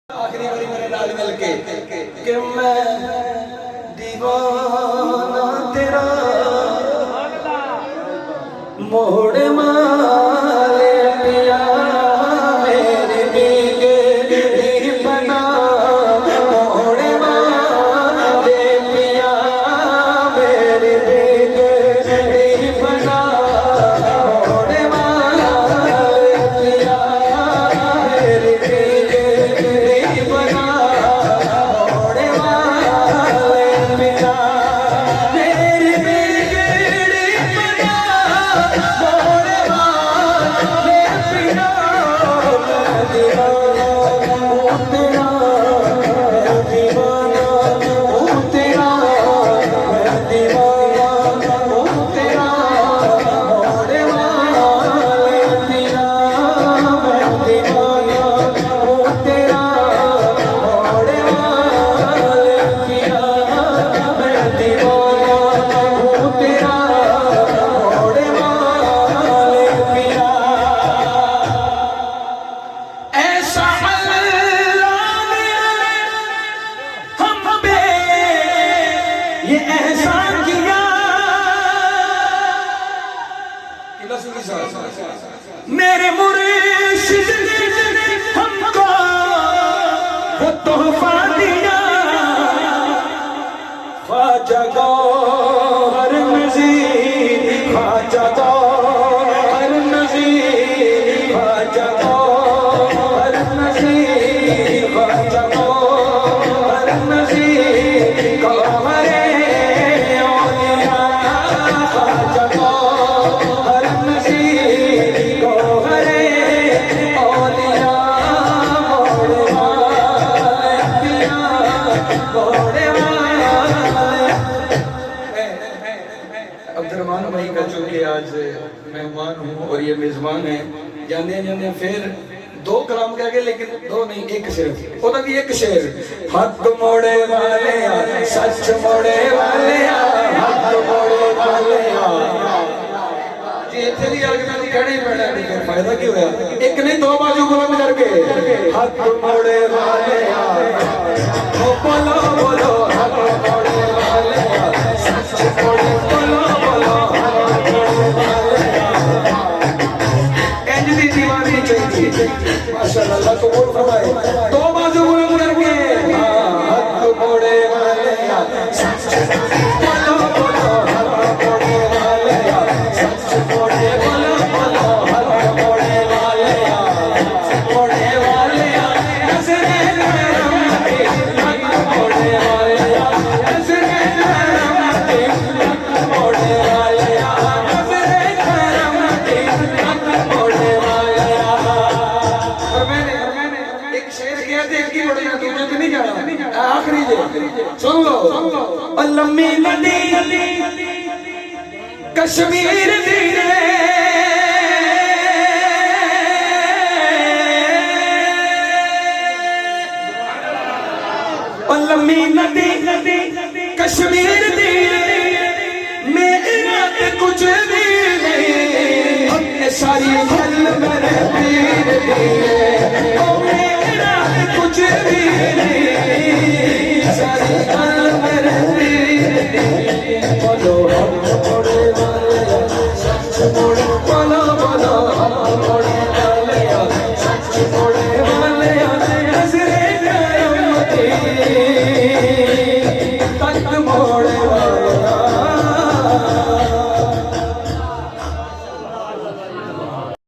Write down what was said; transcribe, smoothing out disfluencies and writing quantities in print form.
आखिरी बारी मेरे नाल मिल के कि मैं दीवाना तेरा मोड़ माले पिया मेरी बिगड़ी बना मोड़ माले पिया मेरी बिगड़ी बना मोड़ माले पिया मेरी बिगड़ी बना मोड़ माले पिया मेरी बिगड़ी बना मोड़ माले पिया मैं दीवाना हूँ तेरा मैं दीवाना हूँ तेरा मैं दीवाना हूँ तेरा मोड़ माले पिया मैं दीवाना हूँ तेरा मोड़ माले पिया मैं दीवाना हूँ तेरा मोड़ माले पिया ऐसा अल्लाह ने हम पे ये एहसान किया मेरे मुर्शिद ने हमको वो तोहफा दिया ख्वाजा गौहर नज़ीर ख्वाजा गौहर नज़ीर ख्वाजा गौहर नज़ीर ख्वाजा गौहर नज़ीर गौहरे औलिया ख्वाजा गौहर नज़ीर गौहरे औलिया मोड़ माले पिया मोड़ माले अब्दुर्रहमान भाई का चूंकि आज मेहमान हूँ और ये मेजबान है जाने जाने फिर दो कलाम कह गए लेकिन दो नहीं एक सिर्फ ओदा भी एक शेर हक मोड़े वाले सच मोड़े वाले हक मोड़े वाले जी इतने भी आगे मैंने कहना ही पड़ा है फायदा क्यों होया एक नहीं दो बाजू बुलंद करके हक मोड़े वाले ओ बोलो बोलो हक मोड़े वाले सच मोड़े बोलो बोलो हक मोड़े वाले इंज दी दीवानी चाहिए माशाअल्लाह को बोल फरमाए दो बाजू बुलंद करके हक मोड़े वाले सच बोलो बोलो हक मोड़े वाले सच मोड़े बोलो बोलो हक मोड़े वाले मोड़े वाले नज़रे रहमती हक मोड़े वाले नज़रे रहमती हक मोड़े वाले नज़रे रहमती हक मोड़े वाले और मैंने एक शेर किया थे एक की बड़ी तुझे तो नहीं जाना आखिरी जे सुन लो लम्मी नदी कश्मीर दी लम्मी नदी कश्मीर दी मेरा कुछ भी नहीं हमने सारी फल मेरे पीर दी ओ मेरा कुछ भी नहीं सारी फल मेरे पीर दी बोलो